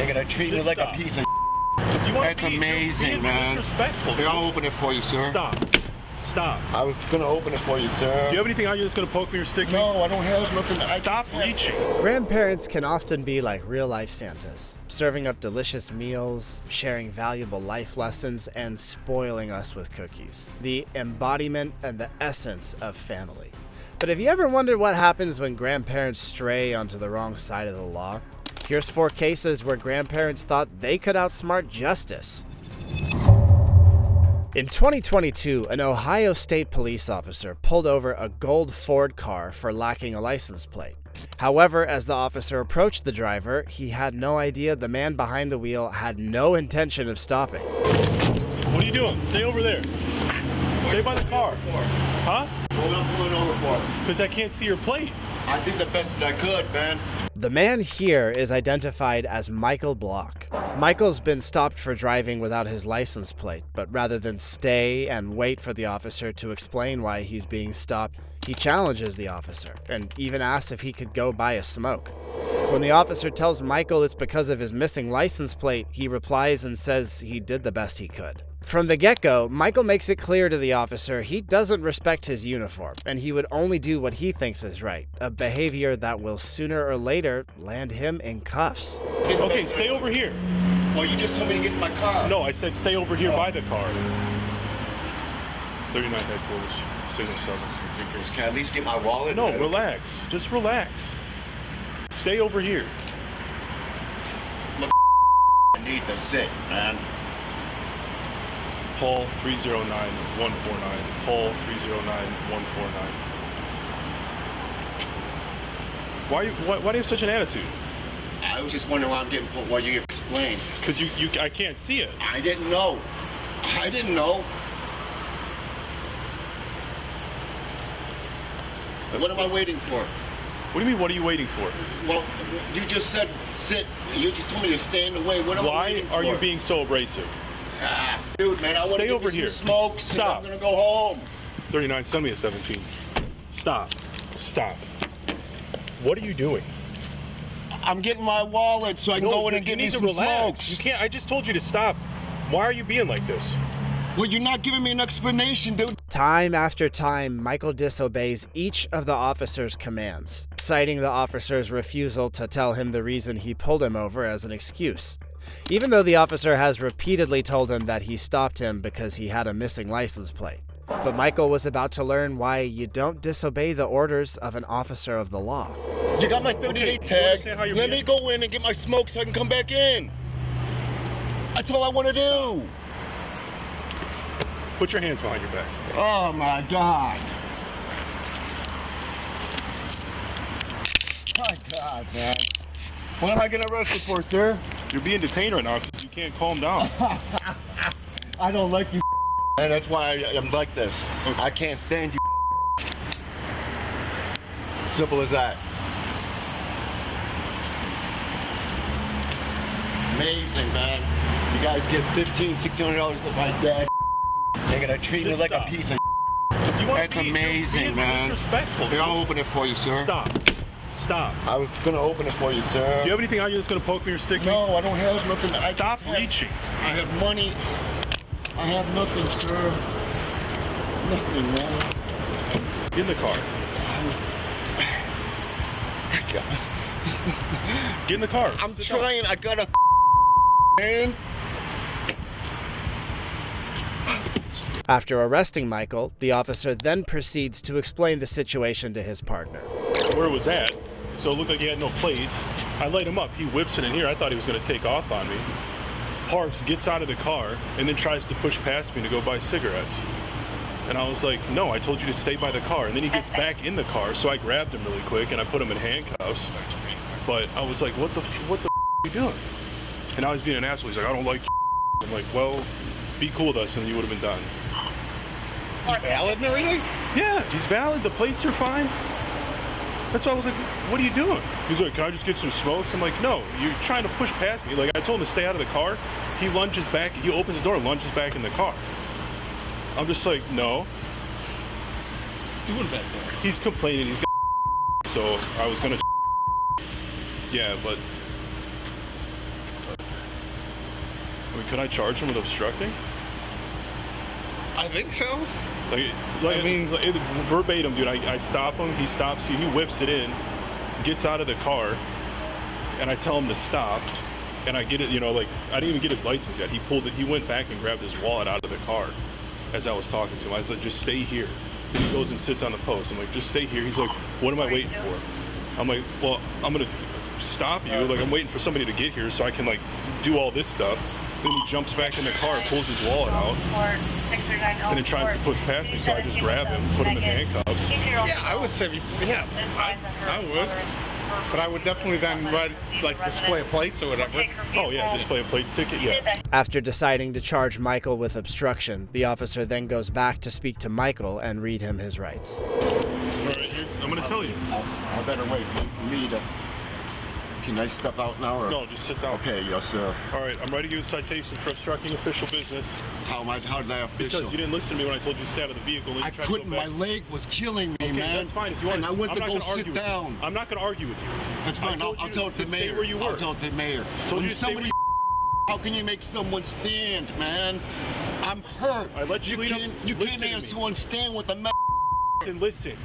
They're gonna treat me like a piece of. That's amazing, man. Disrespectful. Here, I'll open it for you, sir. Stop. I was gonna open it for you, sir. Do you have anything on you that's gonna poke me or stick me? No, I don't have nothing. Stop reaching. Grandparents can often be like real-life Santas, serving up delicious meals, sharing valuable life lessons, and spoiling us with cookies. The embodiment and the essence of family. But have you ever wondered what happens when grandparents stray onto the wrong side of the law? Here's 4 cases where grandparents thought they could outsmart justice. In 2022, an Ohio State police officer pulled over a gold Ford car for lacking a license plate. However, as the officer approached the driver, he had no idea the man behind the wheel had no intention of stopping. What are you doing? Stay over there. Stay by the car. Huh? What am I pulling over for? Because I can't see your plate. I did the best that I could, man. The man here is identified as Michael Block. Michael's been stopped for driving without his license plate, but rather than stay and wait for the officer to explain why he's being stopped, he challenges the officer and even asks if he could go buy a smoke. When the officer tells Michael it's because of his missing license plate, he replies and says he did the best he could. From the get-go, Michael makes it clear to the officer he doesn't respect his uniform, and he would only do what he thinks is right, a behavior that will sooner or later land him in cuffs. Okay, stay over here. Well, you just told me to get in my car. No, I said stay over here by the car. 39 headquarters, Signal 7. Can I at least get my wallet? No, relax. Just relax. Stay over here. Look, I need to sit, man. Paul 309-149. Paul 309-149. Why do you have such an attitude? I was just wondering why I'm getting pulled. Well, you explained. Because I can't see it. I didn't know. What am I waiting for? What do you mean, what are you waiting for? Well, you just said sit. You just told me to stand away. What am I waiting for? Why are you being so abrasive? Dude, man, I want to get me some smokes. Stop. I'm going to go home. 39, send me a 17. Stop. What are you doing? I'm getting my wallet so I can go in and get me some smokes. You can't. I just told you to stop. Why are you being like this? Well, you're not giving me an explanation, dude. Time after time, Michael disobeys each of the officer's commands, citing the officer's refusal to tell him the reason he pulled him over as an excuse. Even though the officer has repeatedly told him that he stopped him because he had a missing license plate. But Michael was about to learn why you don't disobey the orders of an officer of the law. You got my 30-day tag. Let me go in and get my smoke so I can come back in. That's all I want to do. Put your hands behind your back. Oh, my God. My God, man. What am I getting arrested for, sir? You're being detained right now because you can't calm down. I don't like you, and that's why I'm like this. Okay. I can't stand you. Simple as that. Amazing, man. You guys get $1,500, $1,600 to my dad. They're gonna treat me like a piece of. That's amazing, man. Disrespectful. Here, I'll open it for you, sir. Stop. I was gonna open it for you, sir. Do you have anything on you that's gonna poke me or stick me? No, I don't have nothing. Stop reaching. I have money. I have nothing, sir. Nothing, man. Get in the car. Get in the car. I'm trying. I gotta. Man. After arresting Michael, the officer then proceeds to explain the situation to his partner. Where it was at, so it looked like he had no plate. I light him up. He whips it in here. I thought he was going to take off on me. Parks, gets out of the car, and then tries to push past me to go buy cigarettes. And I was like, no, I told you to stay by the car. And then he gets back in the car, so I grabbed him really quick, and I put him in handcuffs. But I was like, what the are you doing? And now he's being an asshole. He's like, I don't like you. I'm like, well, be cool with us, and you would have been done. Is he valid and everything? Yeah, he's valid. The plates are fine. That's why I was like, what are you doing? He's like, can I just get some smokes? I'm like, no, you're trying to push past me. Like, I told him to stay out of the car. He lunges back. He opens the door and lunges back in the car. I'm just like, no. What's he doing back there? He's complaining. He's got so I was going to. Yeah, but Could I charge him with obstructing? I think so. I mean, verbatim, dude. I stop him. He stops. He whips it in, gets out of the car, and I tell him to stop. And I get it. You know, like I didn't even get his license yet. He pulled it. He went back and grabbed his wallet out of the car as I was talking to him. I said, "Just stay here." And he goes and sits on the post. I'm like, "Just stay here." He's like, "What am I waiting for?" I'm like, "Well, I'm gonna stop you. Like I'm waiting for somebody to get here so I can like do all this stuff." Then he jumps back in the car, pulls his wallet out, and then tries to push past me. So I just grab him, put him in handcuffs. Yeah, I would say, yeah, I would. But I would definitely then write, like, display of plates or whatever. Oh yeah, display a plates ticket, yeah. After deciding to charge Michael with obstruction, the officer then goes back to speak to Michael and read him his rights. All right, I'm gonna tell you. I better wait for me to... Can I step out now? Or? No, just sit down. Okay, yes, sir. All right, I'm writing you a citation for obstructing official business. How did I official? Because you didn't listen to me when I told you to stay out of the vehicle. And I you tried couldn't. To go back. My leg was killing me, okay, man. That's fine. If you want and I went to go sit down. I'm not going to argue with you. That's fine. I'll tell it to the mayor. Stay where you were. I'll tell it to the mayor. Told you to somebody. How can you make someone stand, man? I'm hurt. I let you lead You can't make someone stand with a and listen.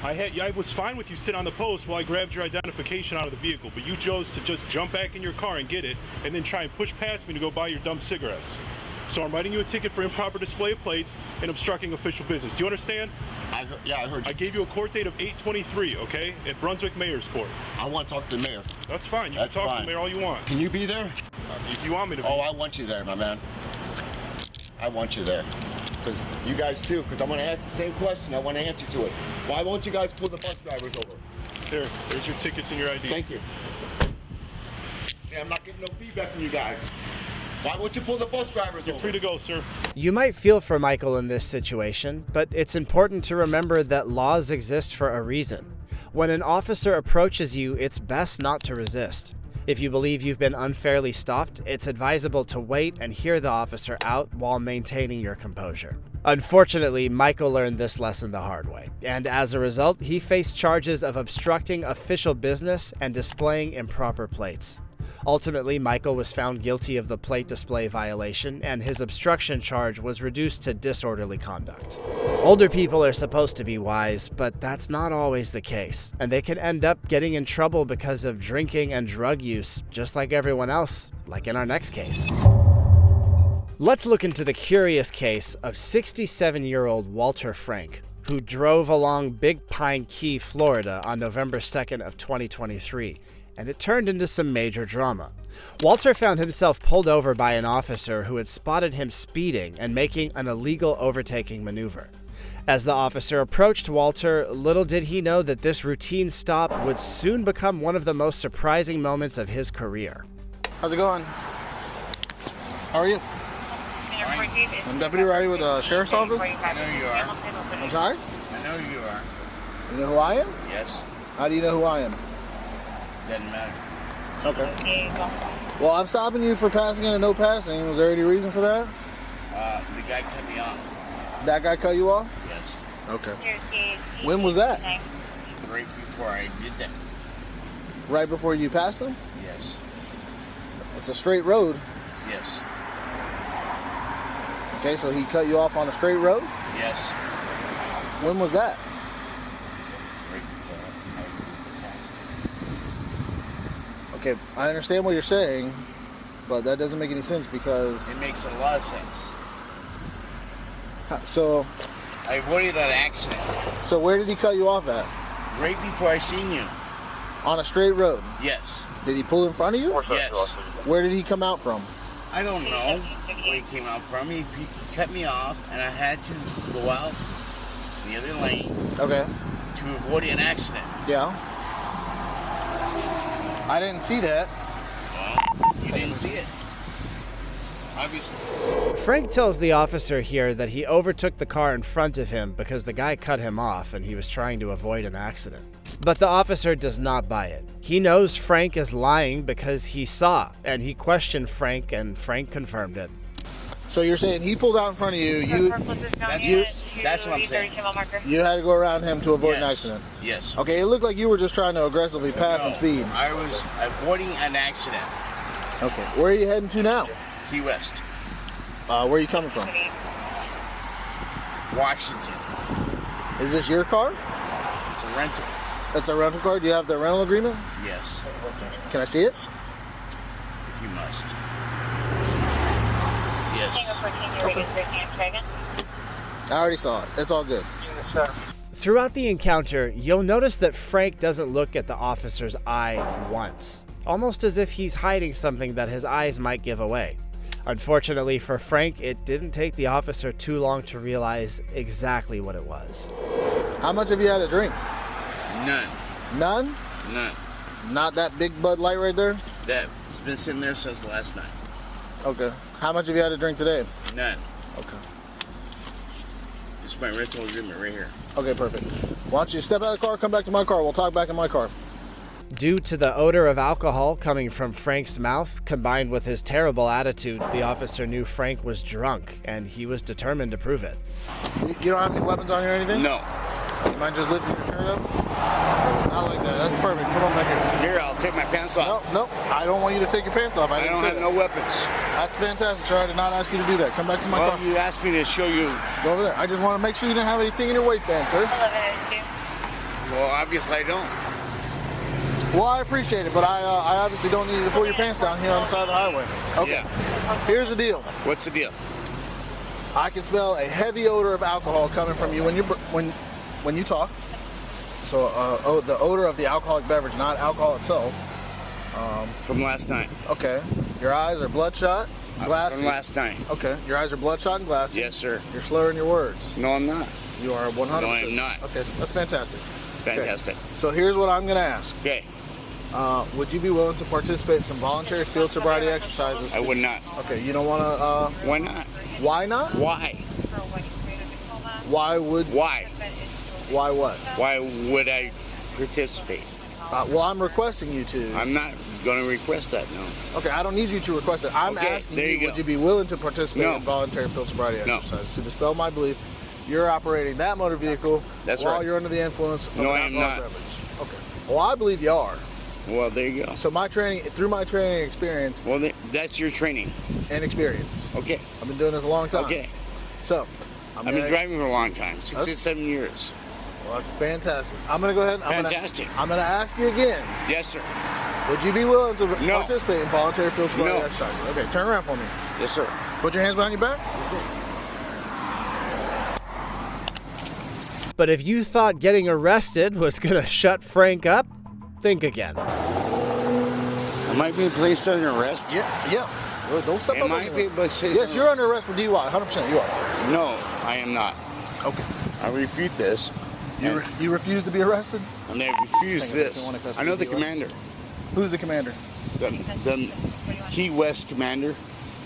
I was fine with you sitting on the post while I grabbed your identification out of the vehicle, but you chose to just jump back in your car and get it, and then try and push past me to go buy your dumb cigarettes. So I'm writing you a ticket for improper display of plates and obstructing official business. Do you understand? I heard you. I gave you a court date of 8/23, okay, at Brunswick Mayor's Court. I want to talk to the mayor. That's fine. You can talk to the mayor all you want. Can you be there? If you want me to be. Oh, I want you there, my man. I want you there. Because you guys too, because I'm going to ask the same question. I want to answer to it. Why won't you guys pull the bus drivers over? There's your tickets and your ID. Thank you. See, I'm not getting no feedback from you guys. Why won't you pull the bus drivers over? You're free to go, sir. You might feel for Michael in this situation, but it's important to remember that laws exist for a reason. When an officer approaches you, it's best not to resist. If you believe you've been unfairly stopped, it's advisable to wait and hear the officer out while maintaining your composure. Unfortunately, Michael learned this lesson the hard way, and as a result, he faced charges of obstructing official business and displaying improper plates. Ultimately, Michael was found guilty of the plate display violation, and his obstruction charge was reduced to disorderly conduct. Older people are supposed to be wise, but that's not always the case, and they can end up getting in trouble because of drinking and drug use, just like everyone else, like in our next case. Let's look into the curious case of 67-year-old Walter Frank, who drove along Big Pine Key, Florida on November 2nd of 2023. And it turned into some major drama. Walter found himself pulled over by an officer who had spotted him speeding and making an illegal overtaking maneuver. As the officer approached Walter, little did he know that this routine stop would soon become one of the most surprising moments of his career. How's it going? How are you? I'm Deputy Riley with the Sheriff's Office. I know you are. I'm sorry? I know you are. You know who I am? Yes. How do you know who I am? Doesn't matter. Okay. Well, I'm stopping you for passing and no passing. Was there any reason for that? The guy cut me off. That guy cut you off? Yes. Okay. When was that? Right before I did that. Right before you passed him? Yes. It's a straight road. Yes. Okay, so he cut you off on a straight road? Yes. When was that? Right before I passed. Okay, I understand what you're saying, but that doesn't make any sense because... It makes a lot of sense. So... I avoided an accident. So where did he cut you off at? Right before I seen you. On a straight road? Yes. Did he pull in front of you? Yes. Where did he come out from? I don't know where he came out from. He cut me off, and I had to go out the other lane. Okay. To avoid an accident. Yeah. I didn't see that. Well, you didn't see it. Obviously. Frank tells the officer here that he overtook the car in front of him because the guy cut him off and he was trying to avoid an accident. But the officer does not buy it. He knows Frank is lying because he saw, and he questioned Frank, and Frank confirmed it. So you're saying he pulled out in front of you, that's what I'm saying. You had to go around him to avoid an accident? Yes. Okay, it looked like you were just trying to aggressively pass and speed. I was avoiding an accident. Okay, where are you heading to now? Key West, Where are you coming from? Washington. Is this your car? It's a rental. It's a rental car. Do you have the rental agreement? Yes, Can I see it? if you must. Yes. I already saw it. It's all good. Throughout the encounter, you'll notice that Frank doesn't look at the officer's eye once, almost as if he's hiding something that his eyes might give away. Unfortunately for Frank, it didn't take the officer too long to realize exactly what it was. How much have you had to drink? None. None? None. Not that big Bud Light right there? That's been sitting there since last night. Okay. How much have you had to drink today? None. Okay. It's my rental agreement right here. Okay, perfect. Why don't you step out of the car, come back to my car. We'll talk back in my car. Due to the odor of alcohol coming from Frank's mouth, combined with his terrible attitude, the officer knew Frank was drunk, and he was determined to prove it. You don't have any weapons on you or anything? No. You mind just lifting your shirt up? Not like that. That's perfect. Come on back here. Here, I'll take my pants off. No. I don't want you to take your pants off. I don't have no weapons. That's fantastic, sir. I did not ask you to do that. Come back to my Well, car. you asked me to show you. Go over there. I just want to make sure you didn't have anything in your waistband, sir. Well, obviously I don't. Well, I appreciate it, but I obviously don't need you to pull your pants down here on the side of the highway. Okay. Yeah. Here's the deal. What's the deal? I can smell a heavy odor of alcohol coming from you when you talk. So the odor of the alcoholic beverage, not alcohol itself. From last night. Okay. Your eyes are bloodshot, glassy. From last night. Okay. Your eyes are bloodshot and glassy. Yes, sir. You're slurring your words. No, I'm not. You are 100%. No, I'm not. Okay, that's fantastic. Fantastic. Okay. So here's what I'm going to ask. Okay. Would you be willing to participate in some voluntary field sobriety exercises? I would not. Okay, you don't want to... Why not? Why not? Why? Why would... Why? Why what? Why would I participate? Well, I'm requesting you to. I'm not going to request that, no. Okay, I don't need you to request it. I'm Okay, asking there you, you would go. you be willing to participate No. in voluntary field sobriety No. exercises to dispel my belief you're operating that motor vehicle That's while right. you're under the influence of No, an I am alcoholic not. beverage? Okay. Well, I believe you are. Well, there you go. So through my training experience Well, that's your training. and experience, Okay. I've been doing this a long time. Okay. So, I've been driving for a long time, 6 That's- to 7 years. Well, that's fantastic. I'm going to go ahead and Fantastic. I'm going to ask you again. Yes, sir. Would you be willing to No. participate in voluntary field sobriety No. exercises? Okay, turn around for me. Yes, sir. Put your hands behind your back. But if you thought getting arrested was gonna shut Frank up, think again. Am I being placed under arrest? Yeah. Well, don't step Am up. I on me. being placed Yes, you're under arrest for DUI. 100%. You are. No, I am not. Okay. I refute this. You refuse to be arrested? And I refuse Hang on, this. you wanna cuss I know me, the do you? commander. Who's the commander? The Key West commander.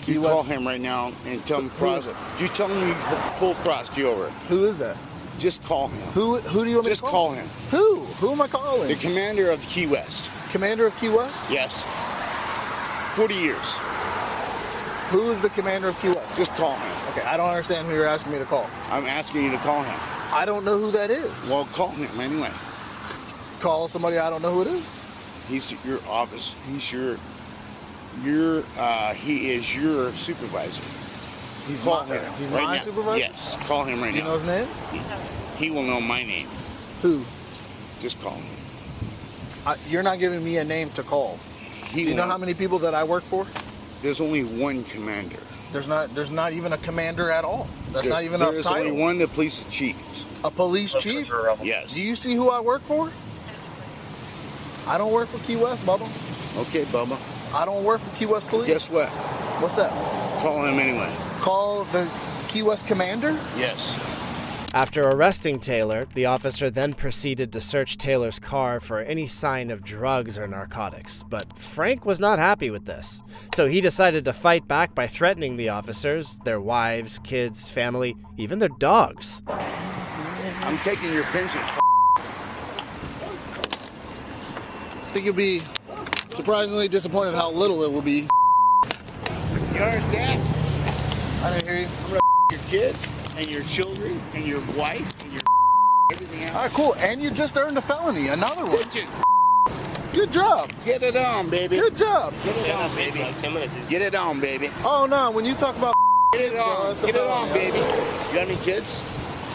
Key You West? call him right now and tell him Who is Frost. it? You tell him you pull Frosty over. Who is that? Just call him. Who do you want me Just to call him. Who? Who am I calling? The commander of Key West. Commander of Key West? Yes. 40 years. Who is the commander of Key West? Just call him. Okay, I don't understand who you're asking me to call. I'm asking you to call him. I don't know who that is. Well, call him anyway. Call somebody I don't know who it is. He's your office. He's he is your supervisor. He's Call my, him he's right my now. supervisor? Yes, call him right Do you now. know his name? He will know my name. Who? Just call him. You're not giving me a name to call. He Do you know will- how many people that I work for? There's only one commander. There's not even a commander at all. That's not even a There's title. only one, the police chief. A police chief? Yes. Do you see who I work for? I don't work for Key West, Bubba. Okay, Bubba. I don't work for Key West Police. Guess what? What's that? Call him anyway. Call the Key West commander? Yes. After arresting Taylor, the officer then proceeded to search Taylor's car for any sign of drugs or narcotics, but Frank was not happy with this. So he decided to fight back by threatening the officers, their wives, kids, family, even their dogs. I'm taking your pension. I think you'll be surprisingly disappointed how little it will be. You understand? I didn't hear you. Your kids and your children and your wife and your everything else. All right, cool. And you just earned a felony, another one. Pension. Good job. Get it on, baby. Good job. Get it on, Maybe baby. like 10 minutes. Get it on, baby. Oh no, when you talk about Get it on. it's Get it about- on, yeah. baby. You got any kids?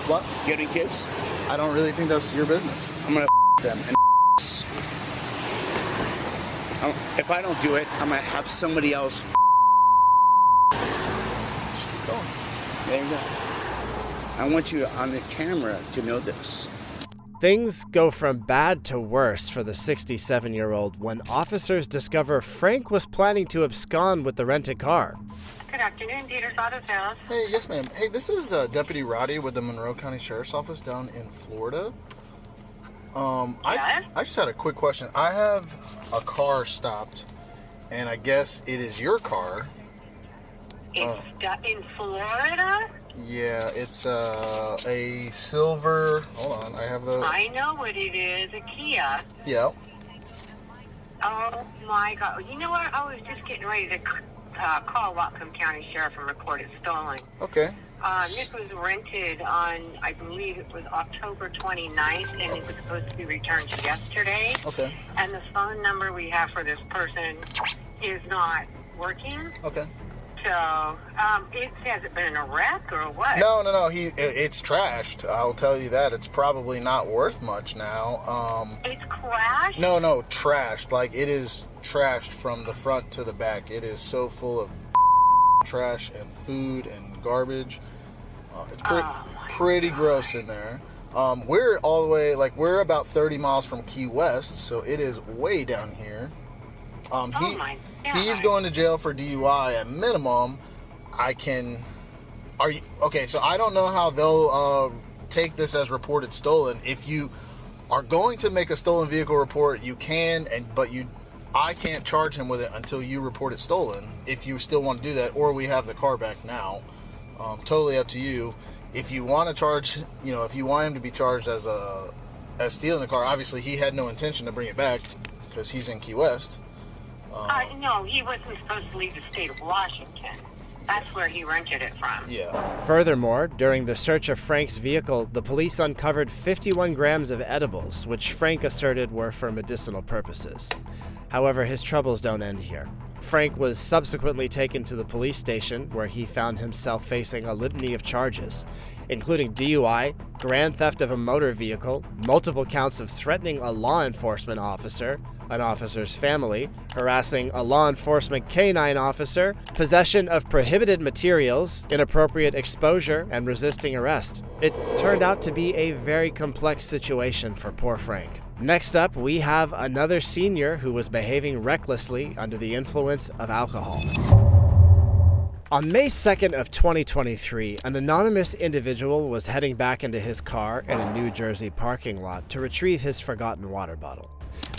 what? You got any kids? I don't really think that's your business. I'm gonna them. And if I don't do it, I'm gonna have somebody else. There you go. I want you on the camera to know this. Things go from bad to worse for the 67-year-old when officers discover Frank was planning to abscond with the rented car. Good afternoon, Peter's Auto Sales. Hey, yes ma'am. Hey, this is Deputy Roddy with the Monroe County Sheriff's Office down in Florida. I just had a quick question. I have a car stopped, and I guess it is your car. It's in Florida? Yeah, it's a silver. Hold on, I have the. I know what it is, a Kia. Yeah. Oh my God! You know what? I was just getting ready to call Whatcom County Sheriff and report it stolen. Okay. This was rented on, I believe it was October 29th, and it was supposed to be returned yesterday. Okay. And the phone number we have for this person is not working. Okay. So, it has it been a wreck or what? No. It's trashed. I'll tell you that. It's probably not worth much now. It's crashed? No, trashed. Like, it is trashed from the front to the back. It is so full of trash and food and garbage. It's pretty gross in there. We're all the way, we're about 30 miles from Key West, so it is way down here. He's going to jail for DUI at minimum. So I don't know how they'll take this as reported stolen. If you are going to make a stolen vehicle report, you can, but I can't charge him with it until you report it stolen, if you still want to do that, or we have the car back now. Totally up to you. If you want to charge, if you want him to be charged as stealing the car, obviously he had no intention to bring it back because he's in Key West. No, he wasn't supposed to leave the state of Washington. That's where he rented it from. Yeah. Furthermore, during the search of Frank's vehicle, the police uncovered 51 grams of edibles, which Frank asserted were for medicinal purposes. However, his troubles don't end here. Frank was subsequently taken to the police station, where he found himself facing a litany of charges, including DUI, grand theft of a motor vehicle, multiple counts of threatening a law enforcement officer, an officer's family, harassing a law enforcement canine officer, possession of prohibited materials, inappropriate exposure, and resisting arrest. It turned out to be a very complex situation for poor Frank. Next up, we have another senior who was behaving recklessly under the influence of alcohol. On May 2nd of 2023, an anonymous individual was heading back into his car in a New Jersey parking lot to retrieve his forgotten water bottle.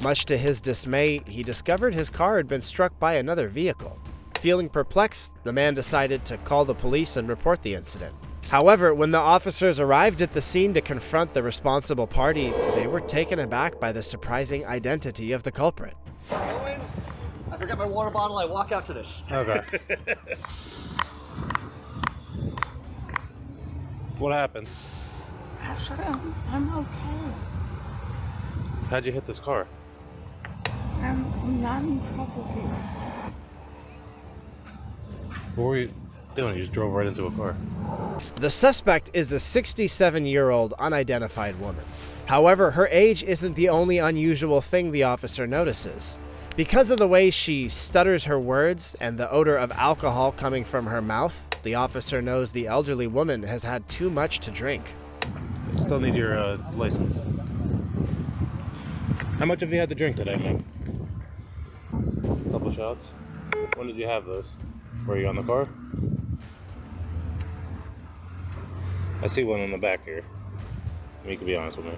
Much to his dismay, he discovered his car had been struck by another vehicle. Feeling perplexed, the man decided to call the police and report the incident. However, when the officers arrived at the scene to confront the responsible party, they were taken aback by the surprising identity of the culprit. I forgot my water bottle. I walk out to this. Okay. What happened? I'm okay. How'd you hit this car? I'm not in trouble here. What were you doing? You just drove right into a car. The suspect is a 67-year-old unidentified woman. However, her age isn't the only unusual thing the officer notices. Because of the way she stutters her words and the odor of alcohol coming from her mouth, the officer knows the elderly woman has had too much to drink. Still need your license. How much have you had to drink today, man? Couple shots. When did you have those? Were you on the car? I see one in the back here. You can be honest with me.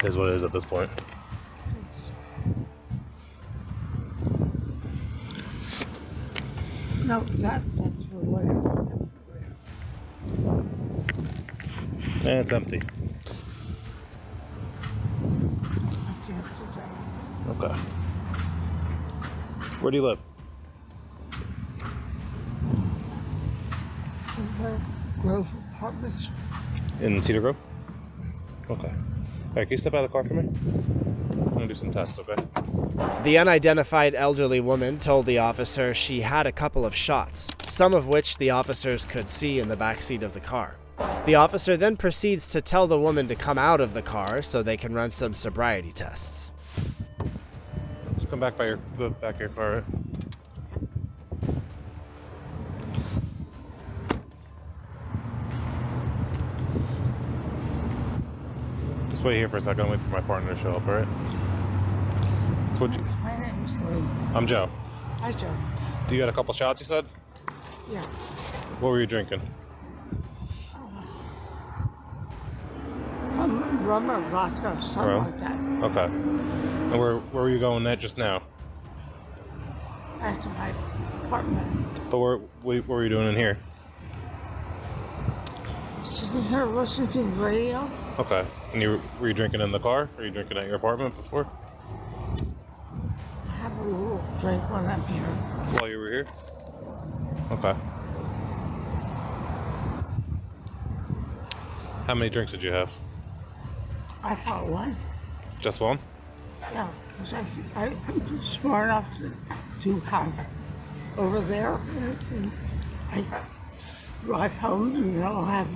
It is what it is at this point. No, that's for later. And it's empty. That's yesterday. Okay. Where do you live? Grove Apartments. In Cedar Grove? Okay. Alright, can you step out of the car for me? Let gonna do some tests, okay? The unidentified elderly woman told the officer she had a couple of shots, some of which the officers could see in the backseat of the car. The officer then proceeds to tell the woman to come out of the car so they can run some sobriety tests. Just come back by the back of your car, right? Just wait here for a second, wait for my partner to show up, alright? So My name's Lee. I'm Joe. Hi, Joe. You got a couple shots, you said? Yeah. What were you drinking? Rubber vodka, something like that. Okay. And where were you going at just now? Back to my apartment. But what were you doing in here? Sitting here listening to the radio. Okay. And were you drinking in the car? Or were you drinking at your apartment before? I have a little drink when I'm here. While you were here? Okay. How many drinks did you have? I thought one. Just one? Yeah, because I'm smart enough to have over there. And I drive home and I'll have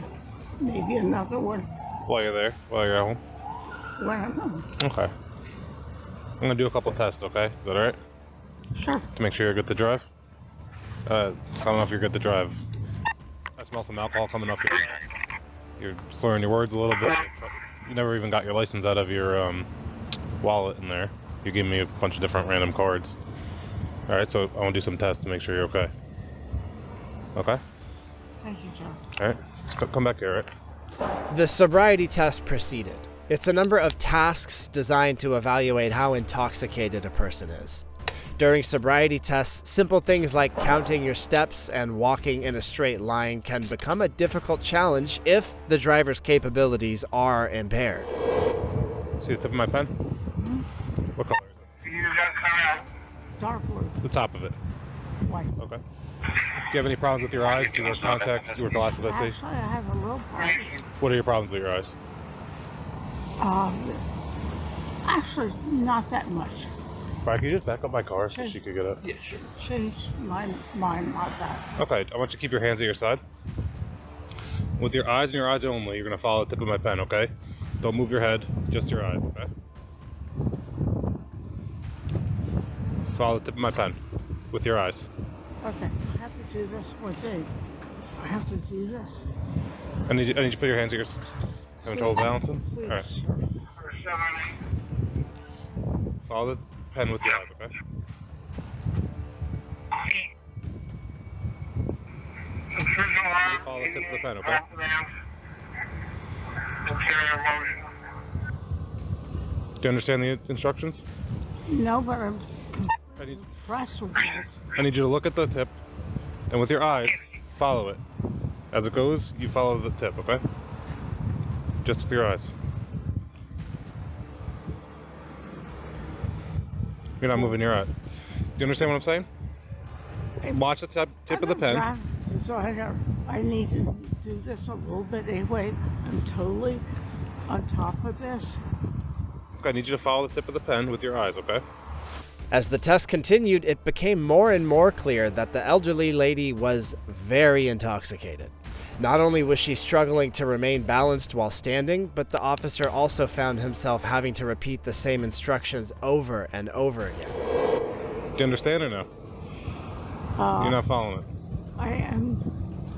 maybe another one While you're there? While you're at home? when I'm home. Okay. I'm gonna do a couple tests, okay? Is that alright? Sure. To make sure you're good to drive? I don't know if you're good to drive. I smell some alcohol coming off your... You're slurring your words a little bit. You never even got your license out of your wallet in there. You gave me a bunch of different random cards. Alright, so I want to do some tests to make sure you're okay. Okay? Thank you, Joe. Alright, let's come back here, alright? The sobriety test proceeded. It's a number of tasks designed to evaluate how intoxicated a person is. During sobriety tests, simple things like counting your steps and walking in a straight line can become a difficult challenge if the driver's capabilities are impaired. See the tip of my pen? Mm-hmm. What color is it? Dark blue. The top of it. White. Okay. Do you have any problems with your eyes? Do you wear contacts? Do you wear glasses, I see? Actually, I have a little problem. What are your problems with your eyes? Actually, not that much. Brian, can you just back up my car so she could get up? Yeah, sure. Changed my mind about that. Okay, I want you to keep your hands at your side. With your eyes and your eyes only, you're going to follow the tip of my pen, okay? Don't move your head, just your eyes, okay? Follow the tip of my pen with your eyes. Okay, I have to do this one thing. I have to do this. I need you to put your hands at your... Having trouble balancing? Please. Alright. Follow the pen with your eyes, okay? Follow the tip of the pen, okay? Do you understand the instructions? No, but I'm impressed with this. I need you to look at the tip, and with your eyes, follow it. As it goes, you follow the tip, okay? Just with your eyes. You're not moving your eye. Do you understand what I'm saying? Watch the tip of the pen. Designer, I need to do this a little bit anyway. I'm totally on top of this. Okay, I need you to follow the tip of the pen with your eyes, okay? As the test continued, it became more and more clear that the elderly lady was very intoxicated. Not only was she struggling to remain balanced while standing, but the officer also found himself having to repeat the same instructions over and over again. Do you understand or no? You're not following it. I am.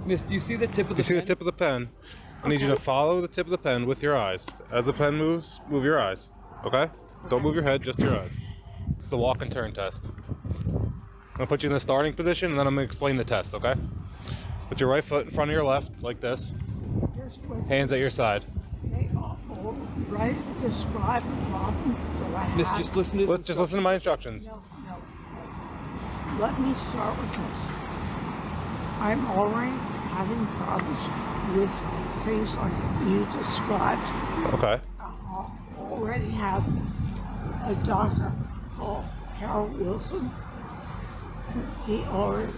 Miss, do you see the tip of the pen? You see the tip of the pen? I need you to follow the tip of the pen with your eyes. As the pen moves, move your eyes. Okay? Don't move your head, just your eyes. It's the walk and turn test. I'm gonna put you in the starting position and then I'm gonna explain the test, okay? Put your right foot in front of your left, like this. Hands at your side. Right, describe the problem that I have. Miss, just listen to my instructions. No. Let me start with this. I'm already having problems with things like you described. Okay. I already have a doctor called Carol Wilson. He already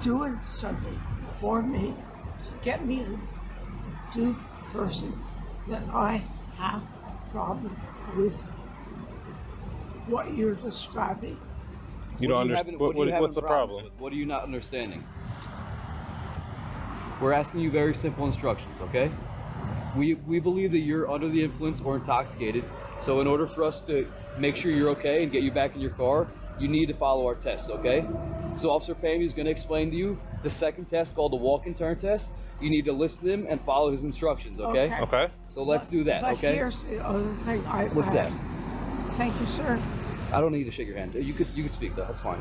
doing something for me to get me to do the person that I have a problem with what you're describing. You don't understand. What's the problem? What are you not understanding? We're asking you very simple instructions, okay? We believe that you're under the influence or intoxicated. So in order for us to make sure you're okay and get you back in your car, you need to follow our tests, okay? So Officer Pammy is going to explain to you the second test called the walk and turn test. You need to listen to him and follow his instructions, okay? Okay. So let's do that, But okay? here's the other thing What's that? Thank you, sir. I don't need to shake your hand. You could speak though. That's fine.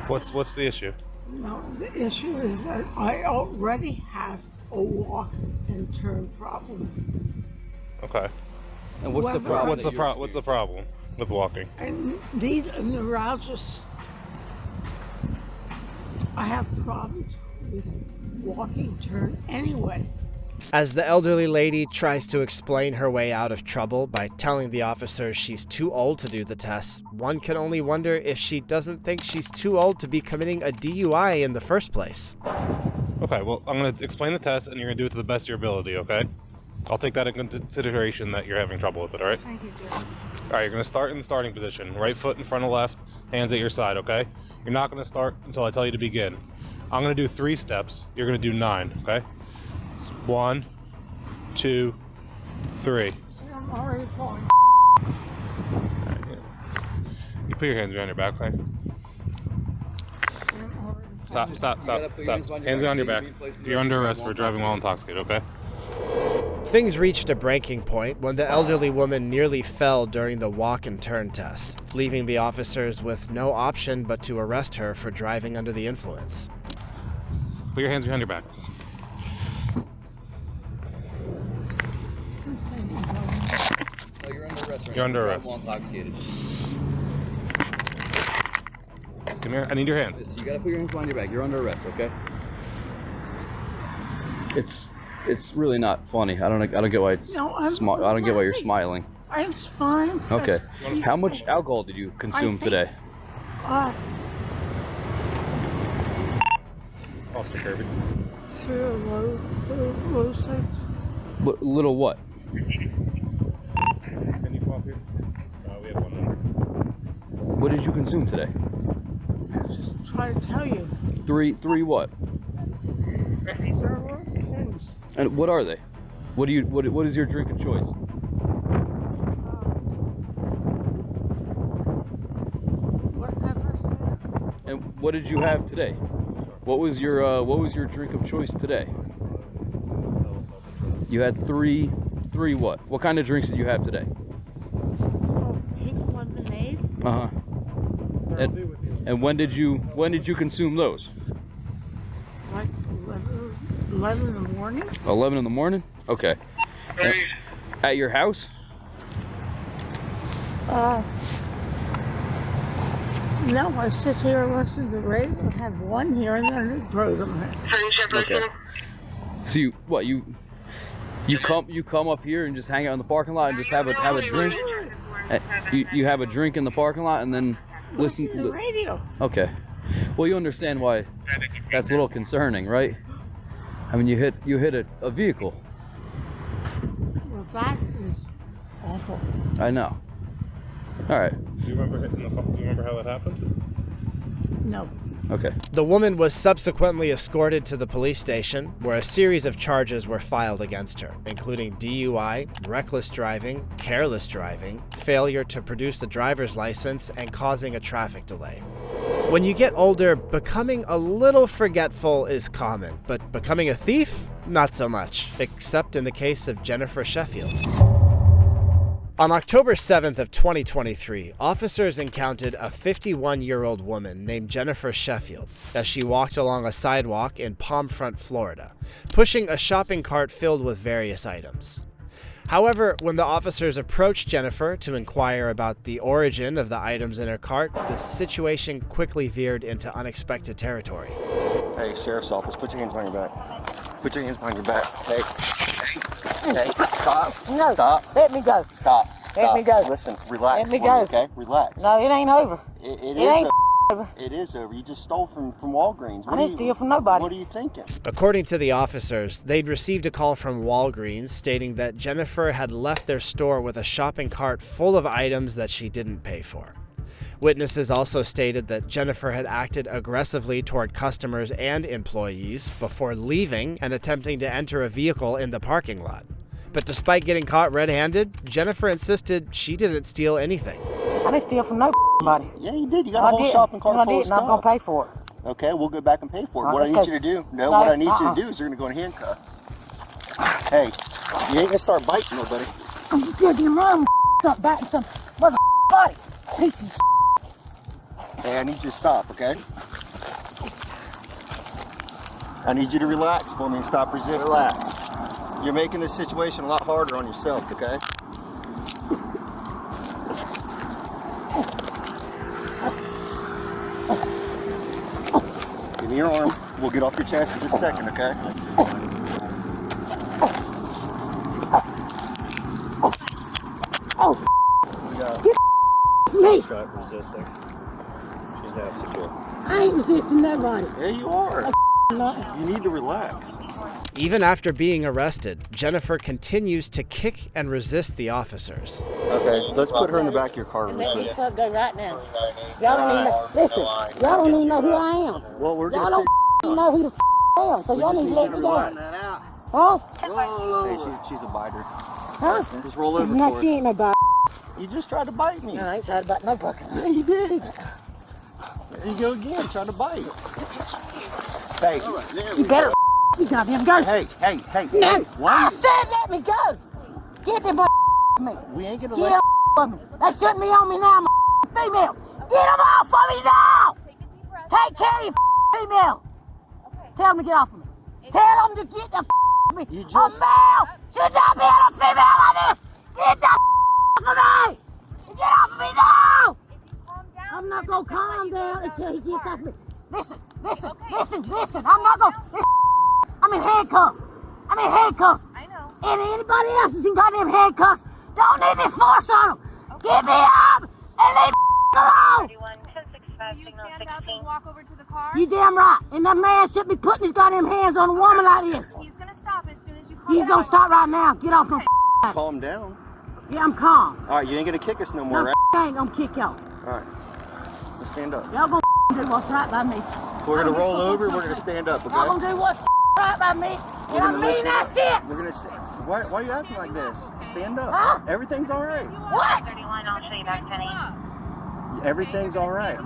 What's the issue? No, the issue is that I already have a walk and turn problem. Okay. And what's the problem? What's the problem with walking? I need a neurologist. I have problems with walking turn anyway. As the elderly lady tries to explain her way out of trouble by telling the officers she's too old to do the tests, one can only wonder if she doesn't think she's too old to be committing a DUI in the first place. Okay, well, I'm going to explain the test, and you're going to do it to the best of your ability, okay? I'll take that into consideration that you're having trouble with it, all right? Thank you, Jim. All right, you're going to start in the starting position. Right foot in front of left, hands at your side, okay? You're not going to start until I tell you to begin. I'm going to do 3 steps. You're going to do 9, okay? 1, 2, 3. I'm already falling. Right, you put your hands behind your back, okay? Stop. Hands behind your back. You're under arrest for driving while intoxicated, okay? Things reached a breaking point when the elderly woman nearly fell during the walk and turn test, leaving the officers with no option but to arrest her for driving under the influence. Put your hands behind your back. No, you're under arrest. You're under arrest. While intoxicated. Come here. I need your hands. You gotta put your hands behind your back. You're under arrest, okay? It's really not funny. I don't get why it's No, I don't get why you're smiling. I'm fine. Okay. How much alcohol did you consume today? Officer Kirby. Through low 6. Little what? Can you come up here? We have one more. What did you consume today? I just try to tell you. Three what? There were things. And what are they? What is your drink of choice? And what did you have today? What was your drink of choice today? You had three what? What kind of drinks did you have today? Pink lemonade. Uh-huh. And when did you consume those? Like 11 in the morning. 11 in the morning? Okay. At your house? No, I sit here and listen to the radio and have one here and then throw them in. Okay. So you come up here and just hang out in the parking lot and just have a drink? You have a drink in the parking lot and then listen to the radio. Okay. Well, you understand why that's a little concerning, right? I mean, you hit a vehicle. Well, that is awful. I know. All right. Do you remember how that happened? No. Okay. The woman was subsequently escorted to the police station, where a series of charges were filed against her, including DUI, reckless driving, careless driving, failure to produce a driver's license, and causing a traffic delay. When you get older, becoming a little forgetful is common, but becoming a thief? Not so much, except in the case of Jennifer Sheffield. On October 7th of 2023, officers encountered a 51-year-old woman named Jennifer Sheffield as she walked along a sidewalk in Palmfront, Florida, pushing a shopping cart filled with various items. However, when the officers approached Jennifer to inquire about the origin of the items in her cart, the situation quickly veered into unexpected territory. Hey, Sheriff's Office, put your hands behind your back. Put your hands behind your back. Hey, stop. No. Stop. Let me go. Stop. Let me go. Listen, relax. Let me go. Okay, relax. No, it ain't over. It ain't is. It is over. You just stole from Walgreens. I didn't steal from nobody. What are you thinking? According to the officers, they'd received a call from Walgreens stating that Jennifer had left their store with a shopping cart full of items that she didn't pay for. Witnesses also stated that Jennifer had acted aggressively toward customers and employees before leaving and attempting to enter a vehicle in the parking lot. But despite getting caught red-handed, Jennifer insisted she didn't steal anything. I didn't steal from nobody. Yeah, you did. You got a whole shopping cart full of stuff. I'm going to pay for it. Okay, we'll go back and pay for it. All What right, I need you to do, what I need you to do is you're going to go in handcuffs. Hey, you ain't going to start biting nobody. I'm just getting wrong. Stop biting some mother body. Piece of Hey, I need you to stop, okay? I need you to relax for me and stop resisting. Relax. You're making this situation a lot harder on yourself, okay? Give me your arm. We'll get off your chest in just a second, okay? Oh, Yeah. me. Start resisting. She's now secure. I ain't resisting nobody. Yeah, you are. Not. You need to relax. Even after being arrested, Jennifer continues to kick and resist the officers. Okay, let's put her in the back of your car real Let me quick. fuck go right now. Y'all don't even know. Listen, y'all don't even know who I am. Well, we're Y'all going don't know who the I am, so y'all need to let me go. Huh? Hey, she's a biter. Huh? Just roll over No, for she us. ain't no bite. You just tried to bite me. No, I ain't tried to bite no fucking. Yeah, you did. There you go again, trying to bite. Hey, You better you goddamn go. hey. No, Why? I said let me go. Get them me. We ain't gonna Get let them of me. They shouldn't be on me now, I'm a female. Get them off of me now. Take care of your female. Tell them to get off of me. Tell them to get the off me. You A just- male should not be on a female like this. Get the off of me. Get off of me now. I'm not gonna calm down until he gets off me. Listen. I'm not gonna. I'm in handcuffs. I know. And anybody else is in goddamn handcuffs. Don't need this force on them. Get me up and leave alone. You stand up and walk over to the car. You damn right. And that man shouldn't be putting his goddamn hands on a woman like this. He's gonna stop as soon as you calm He's gonna stop right now. Get off my Calm down. Yeah, I'm calm. All right, you ain't gonna kick us no more, No, right? I ain't gonna kick y'all. All right, let's stand up. Y'all gonna do what's right by me. We're gonna roll over. We're gonna stand up, Y'all okay? gonna do what's right by me. And I mean that shit. We're gonna say, why are you acting like this? Stand up. Huh? Everything's all right. What? 31, I'll show you back, Penny. Everything's all right.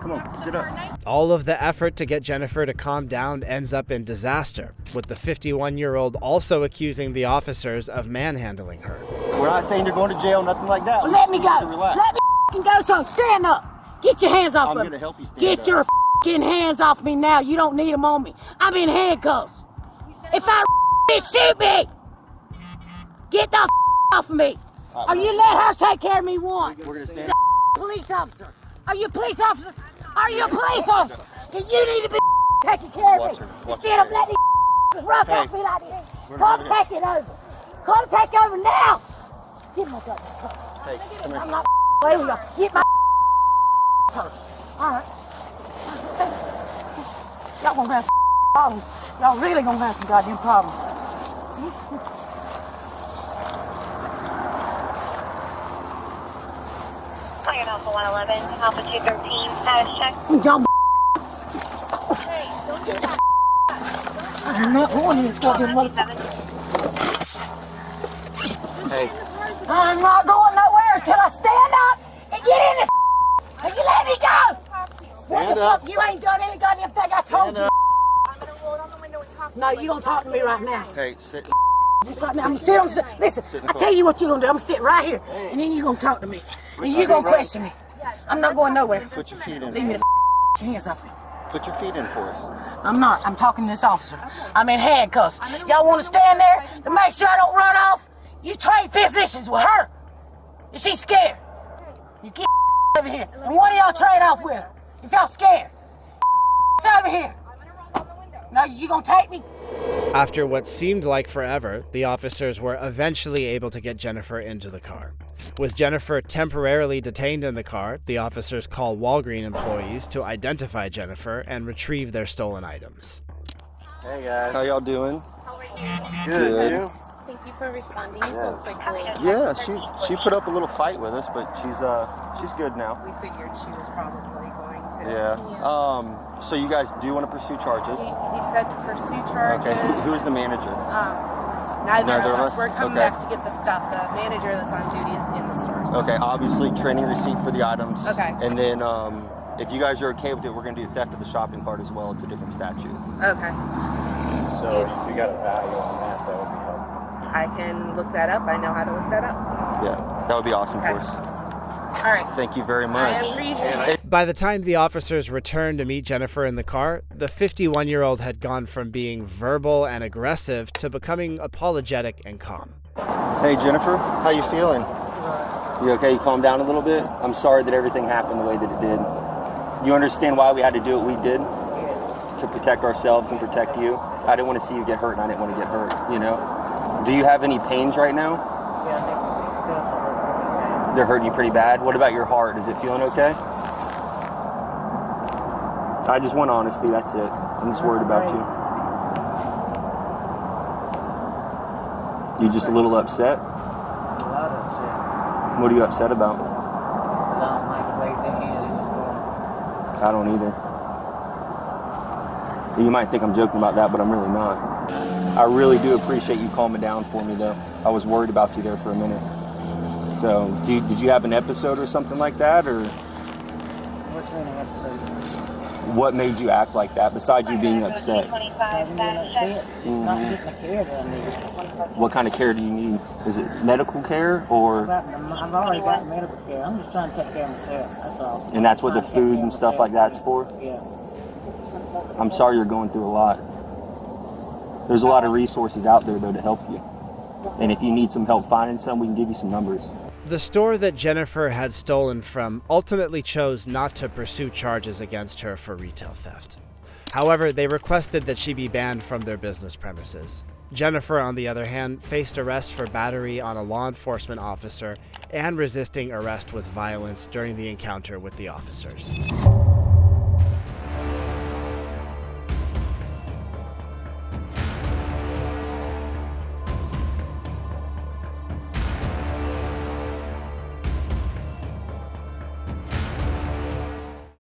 Come on, sit up. All of the effort to get Jennifer to calm down ends up in disaster, with the 51-year-old also accusing the officers of manhandling her. We're not saying you're going to jail, nothing like that. Well, We let just me need you go. to relax. Let me go, son. Stand up. Get your hands off I'm of me. gonna help you stand Get up. your hands off me now. You don't need them on me. I'm in handcuffs. If I shoot me, get the off of me. Or you let her take care of me once. We're gonna stand. Police officer. Are you a police officer? Are you a police officer? Then you need to be taking care of me. Instead of letting these rough off me like this. Come take it over. Come take over now. Get my goddamn purse. Hey, come here. I'm not waiting. Get my purse. All right. Y'all gonna have problems. Y'all really gonna have some goddamn problems. Fire Alpha 111, Alpha 213, status check. Y'all Hey, don't do that. I'm not going in this goddamn motherfucker. Hey, I'm not going nowhere until I stand up and get in this. And you let me go. stand up. You ain't done any goddamn thing I told you. I'm gonna roll down the window and talk to No, you. you don't talk to me right now. Hey, sit. Just right now. I'm gonna sit on. Listen, I tell you what you're gonna do. I'm gonna sit right here, and then you're gonna talk to me, and you're gonna question me. I'm not going nowhere. Put your feet in. Leave me the hands off me. Put your feet in for us. I'm not. I'm talking to this officer. I'm in handcuffs. Y'all want to stand there to make sure I don't run off? You trade positions with her. Is she scared? You get over here. And one of y'all trade off with her. If y'all scared. Over here. No, you gonna take me? After what seemed like forever, the officers were eventually able to get Jennifer into the car. With Jennifer temporarily detained in the car, the officers call Walgreens employees to identify Jennifer and retrieve their stolen items. Hey guys. How y'all doing? How are you? Good. Thank you for responding so quickly. Yeah, she put up a little fight with us, but she's good now. We figured she was probably going to. Yeah. So you guys do want to pursue charges? He said to pursue charges. Okay. Who is the manager? Neither of us. We're coming back to get the stuff. The manager that's on duty is in the store. So. Okay. Obviously, training receipt for the items. Okay. And then, if you guys are okay with it, we're going to do theft of the shopping cart as well. It's a different statute. Okay. So if you got a value on that, that would be helpful. I can look that up. I know how to look that up. Yeah, that would be awesome for us. All right. Thank you very much. I appreciate it. By the time the officers returned to meet Jennifer in the car, the 51-year-old had gone from being verbal and aggressive to becoming apologetic and calm. Hey Jennifer, how you feeling? You okay? You calm down a little bit? I'm sorry that everything happened the way that it did. You understand why we had to do what we did? To protect ourselves and protect you. I didn't want to see you get hurt and I didn't want to get hurt, you know? Do you have any pains right now? Yeah, They're hurting you pretty bad? What about your heart? Is it feeling okay? I just want honesty, that's it. I'm just worried about you. You just a little upset? A lot upset. What are you upset about? I don't like the way the hand is going. I don't either. You might think I'm joking about that, but I'm really not. I really do appreciate you calming down for me, though. I was worried about you there for a minute. So, did you have an episode or something like that, or? What kind of episode? What made you act like that, besides you being upset? I'm being upset. It's not getting the care that I need. What kind of care do you need? Is it medical care, or? I've already got medical care. I'm just trying to take care of myself, that's all. And that's what the food and stuff like that's for? Yeah. I'm sorry you're going through a lot. There's a lot of resources out there, though, to help you. And if you need some help finding some, we can give you some numbers. The store that Jennifer had stolen from ultimately chose not to pursue charges against her for retail theft. However, they requested that she be banned from their business premises. Jennifer, on the other hand, faced arrest for battery on a law enforcement officer and resisting arrest with violence during the encounter with the officers.